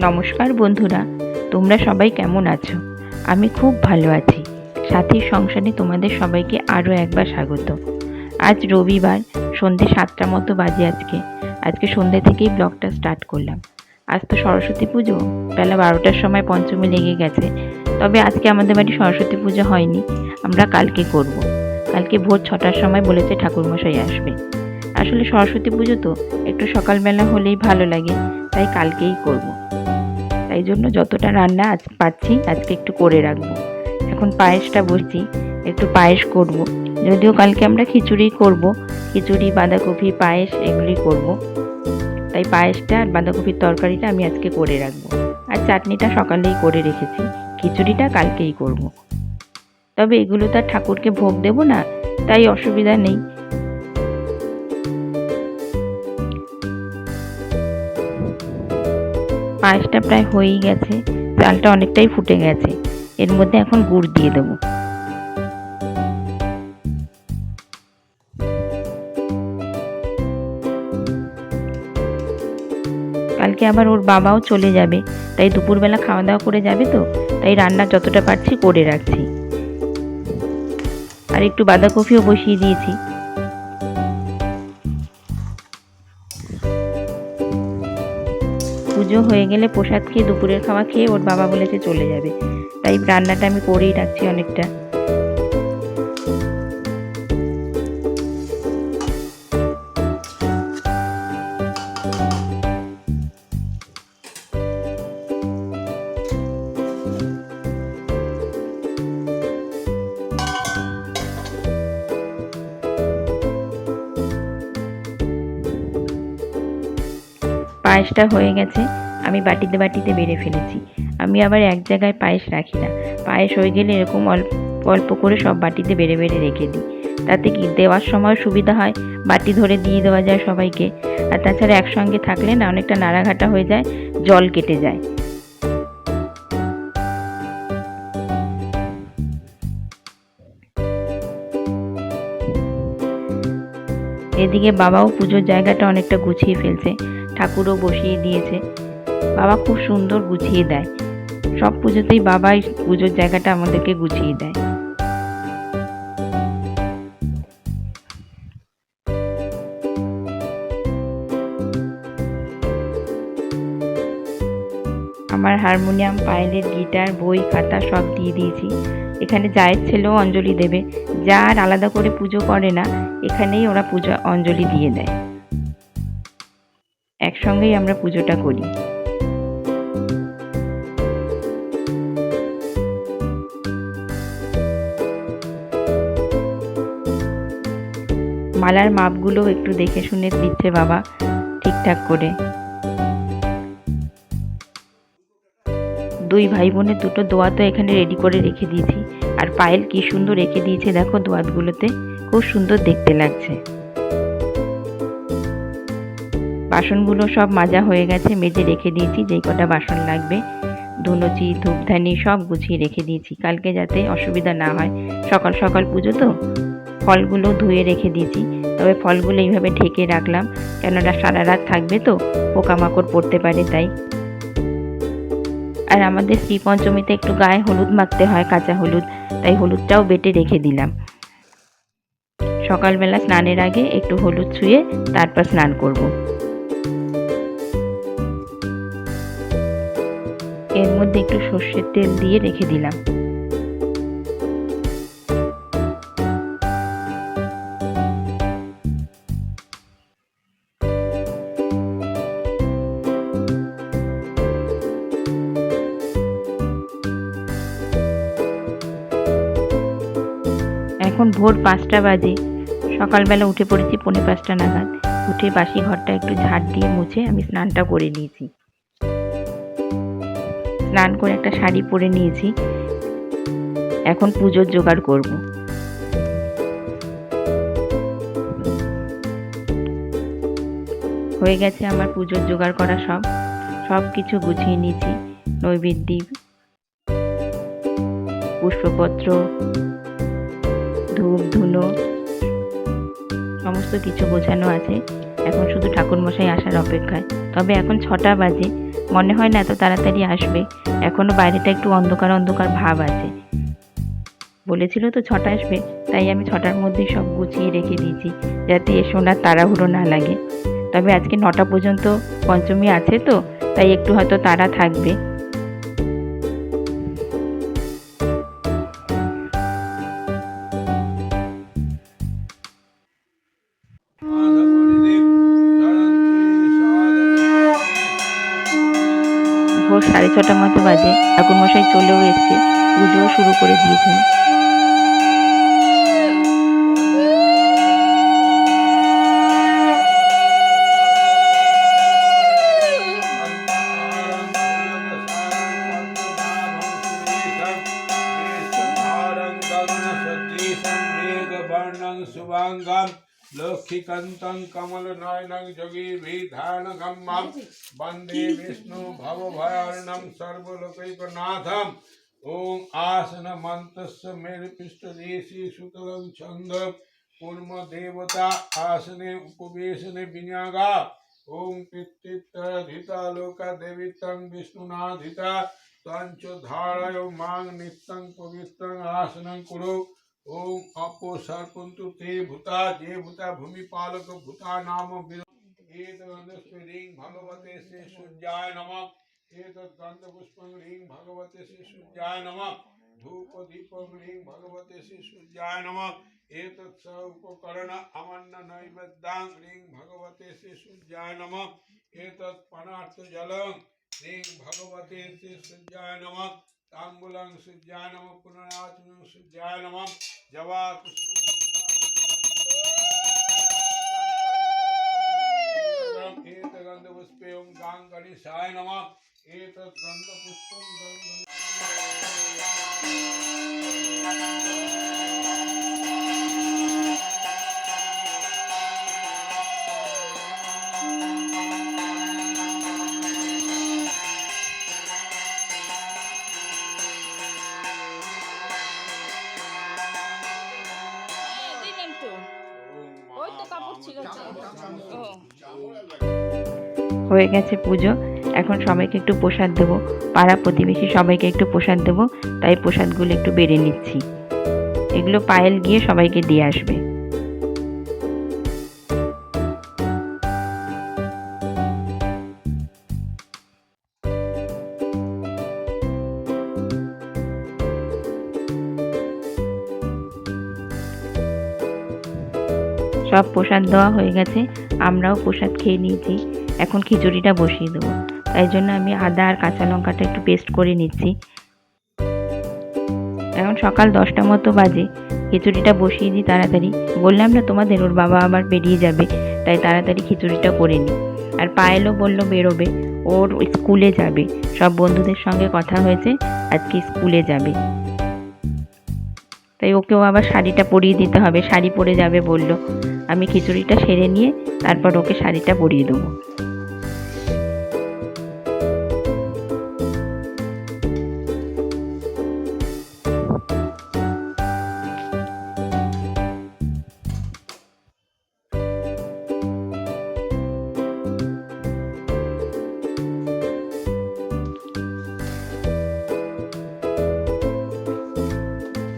নমস্কার বন্ধুরা, তোমরা সবাই কেমন আছো? আমি খুব ভালো আছি। সাথীর সংসারে তোমাদের সবাইকে আরও একবার স্বাগত। আজ রবিবার, সন্ধ্যে 7টা মতো বাজে আজকে সন্ধ্যে থেকেই ব্লগটা স্টার্ট করলাম। আজ তো সরস্বতী পুজো, বেলা 12টার সময় পঞ্চমী লেগে গেছে। তবে আজকে আমাদের বাড়ি সরস্বতী পুজো হয়নি, আমরা কালকে করব। কালকে ভোর 6টার সময় বলেছে ঠাকুরমশাই আসবে। আসলে সরস্বতী পুজো তো একটু সকালবেলা হলেই ভালো লাগে, তাই কালকেই করব। তাই জন্য যতটা রান্না আজ পাচ্ছি আজকে একটু করে রাখবো। এখন পায়েসটা বলছি, একটু পায়েস করব। যদিও কালকে আমরা খিচুড়ি করব, খিচুড়ি, বাঁধাকপি, পায়েস এগুলি করব। তাই পায়েসটা আর বাঁধাকপির তরকারিটা আমি আজকে করে রাখবো। আর চাটনিটা সকালেই করে রেখেছি, খিচুড়িটা কালকেই করব। তবে এগুলো তো আর ঠাকুরকে ভোগ দেব না, তাই অসুবিধা নেই। পায়েসটা প্রায় হয়েই গেছে, চালটা অনেকটাই ফুটে গেছে। এর মধ্যে এখন গুড় দিয়ে দেবো। কালকে আবার ওর বাবাও চলে যাবে, তাই দুপুরবেলা খাওয়া দাওয়া করে যাবে তো, তাই রান্না যতটা পারছি করে রাখছি। আর একটু বাঁধাকপিও বসিয়ে দিয়েছি। পুজো হয়ে গেলে প্রসাদ খেয়ে দুপুরের খাওয়া খেয়ে ওর বাবা বলেছে চলে যাবে, তাই রান্নাটা আমি করেই রাখছি অনেকটা। পায়েসটা হয়ে গেছে, আমি বাটিতে বাটিতে বেড়ে ফেলেছি। আমি আবার এক জায়গায় পায়েস রাখি না, পায়েস হয়ে গেলে এরকম অল্প অল্প করে সব বাটিতে বেড়ে বেড়ে রেখে দিই। তাতে কি দেওয়ার সময় সুবিধা হয়, বাটি ধরে দিয়ে দেওয়া যায় সবাইকে। আর তাছাড়া একসঙ্গে থাকলে না অনেকটা নাড়াঘাটা হয়ে যায়, জল কেটে যায়। এদিকে বাবাও পুজোর জায়গাটা অনেকটা গুছিয়ে ফেলছে, ঠাকুরও বসিয়ে দিয়েছে। বাবা খুব সুন্দর গুছিয়ে দেয়, সব পুজোতেই বাবাই পুজোর জায়গাটা আমাদেরকে গুছিয়ে দেয়। আমার হারমোনিয়াম, পায়েলের গিটার, বই খাতা সব দিয়ে দিয়েছি। এখানে জায়ের ছেলেও অঞ্জলি দেবে। যা আর আলাদা করে পুজো করে না, এখানেই ওরা পুজো অঞ্জলি দিয়ে দেয়। একসঙ্গেই আমরা পুজোটা করি। মালার মাপগুলো একটু দেখে শুনে দিচ্ছে বাবা ঠিকঠাক করে। দুই ভাই বোনের দুটো দোয়া তো এখানে রেডি করে রেখে দিয়েছি। আর পায়েল কি সুন্দর রেখে দিয়েছে দেখো, দোয়াতগুলোতে খুব সুন্দর দেখতে লাগছে। বাসনগুলো সব মাজা হয়ে গেছে, মেজে রেখে দিয়েছি। যেই কটা বাসন লাগবে, ধুনুচি, ধূপধানি সব গুছিয়ে রেখে দিয়েছি, কালকে যাতে অসুবিধা না হয়। সকাল সকাল পুজো তো। ফলগুলো ধুয়ে রেখে দিয়েছি, তবে ফলগুলো এইভাবে ঢেকে রাখলাম, কেননা সারা রাত থাকবে তো, পোকামাকড় পড়তে পারে তাই। আর আমাদের শ্রী পঞ্চমীতে একটু গায়ে হলুদ মাখতে হয়, কাঁচা হলুদ, তাই হলুদটাও বেটে রেখে দিলাম। সকালবেলা স্নানের আগে একটু হলুদ ছুঁয়ে তারপর স্নান করব। এর মধ্যে একটু সর্ষের তেল দিয়ে রেখে দিলাম। এখন ভোর 5টা বাজে। সকালবেলা উঠে পড়েছি 4:45 নাগাদ। উঠে বাসি ঘরটা একটু ঝাড় দিয়ে মুছে আমি স্নানটা করে নিয়েছি। স্নান করে একটা শাড়ি পরে নিয়েছি, এখন পুজোর জোগাড় করব। হয়ে গেছে আমার পুজোর জোগাড় করা, সব কিছু গুছিয়ে নিয়েছি। নৈবেদ্য, পুষ্পপত্র, ধূপ ধুনো সমস্ত কিছু গোছানো আছে। এখন শুধু ঠাকুরমশাই আসার অপেক্ষায়। তবে এখন 6টা বাজে, মনে হয় না এত তাড়াতাড়ি আসবে, এখনো বাইরেটা একটু অন্ধকার অন্ধকার ভাব আছে। বলেছিল তো 6টায় আসবে, তাই আমি 6টার মধ্যেই সব গুছিয়ে রেখে দিয়েছি যাতে শোনার তাড়াহুড়ো না লাগে। তবে আজকে 9টা পর্যন্ত পঞ্চমী আছে তো, তাই একটু হয়তো তাড়া থাকবে। ভোর 6:30 মতো বাজে, ঠাকুরমশাই চলেও এসছে, পুজোও শুরু করে দিয়েছেন। शुभांगम लक्ष्मीकान्तं कमलनयनं योगिभिधानगम्यं वन्दे विष्णु भवभयार्णं सर्वलोकैकनाथम्। ॐ आसनमन्तस्य मेरुपृष्ठदेशे सुतलं छन्द कूर्मदेवता आसने उपवेशने विन्यागा। ॐ पितृधिता लोका देवितं विष्णुनाधिता तञ्च धारय मां नित्यं पवित्रं आसनं कुरु। ओम अपो सर्पन्तु ते भूता जे भूता भूमिपालक भूता नाम एतदस्परिं भगवते श्री सूर्याय नमः। एतद्गन्धपुष्पं ह्रीं भगवते श्री सूर्याय नमः। धूपदीपं ह्रीं भगवते श्री सूर्याय नमः। एतत् स उपकरण अमन्न नैवेद्यां ह्रीं भगवते श्री सूर्याय नमः। एतत् पनार्थजलं ह्रीं भगवते श्री सूर्याय नमः। तांबूलं सूर्याय नमः। पुनराचमनं सूर्याय नमः। जवा गंधपुष्पे ओं गां गणेशाय नमः। एतत् गंधपुष्पं হয়ে গেছে পুজো। এখন সবাইকে একটু প্রসাদ দেবো, পাড়া প্রতিবেশী সবাইকে একটু প্রসাদ দেবো, তাই প্রসাদগুলো একটু বেড়ে নিচ্ছি। এগুলো পায়েল গিয়ে সবাইকে দিয়ে আসবে। সব প্রসাদ দেওয়া হয়ে গেছে, আমরাও প্রসাদ খেয়ে নিয়েছি। এখন খিচুড়িটা বসিয়ে দেবো, তাই জন্য আমি আদা আর কাঁচা লঙ্কাটা একটু পেস্ট করে নিচ্ছি। এখন সকাল 10টা মতো বাজে, খিচুড়িটা বসিয়ে দিই তাড়াতাড়ি। বললাম না তোমাদের ওর বাবা আবার বেরিয়ে যাবে, তাই তাড়াতাড়ি খিচুড়িটা করে নিই। আর পায়েলও বললো বেরোবে, ওর স্কুলে যাবে, সব বন্ধুদের সঙ্গে কথা হয়েছে, আজকে স্কুলে যাবে। তাই ওকেও আবার শাড়িটা পরিয়ে দিতে হবে, শাড়ি পরে যাবে বলল। আমি খিচুড়িটা সেরে নিয়ে তারপর ওকে শাড়িটা পরিয়ে দেবো।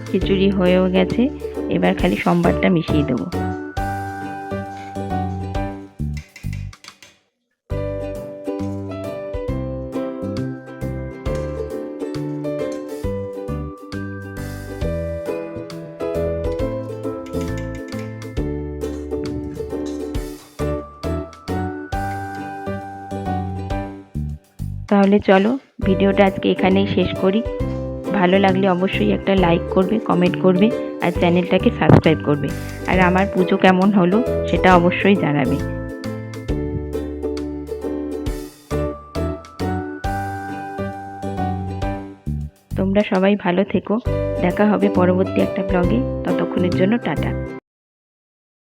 খিচুড়ি হয়েও গেছে, এবার খালি সম্বারটা মিশিয়ে দেবো। তাহলে চলো ভিডিওটা আজকে এখানেই শেষ করি। ভালো লাগলে অবশ্যই একটা লাইক করবে, কমেন্ট করবে আর চ্যানেলটাকে সাবস্ক্রাইব করবে। আর আমার পুজো কেমন হলো সেটা অবশ্যই জানাবে। তোমরা সবাই ভালো থেকো, দেখা হবে পরবর্তী একটা ব্লগে। ততক্ষণের জন্য টাটা।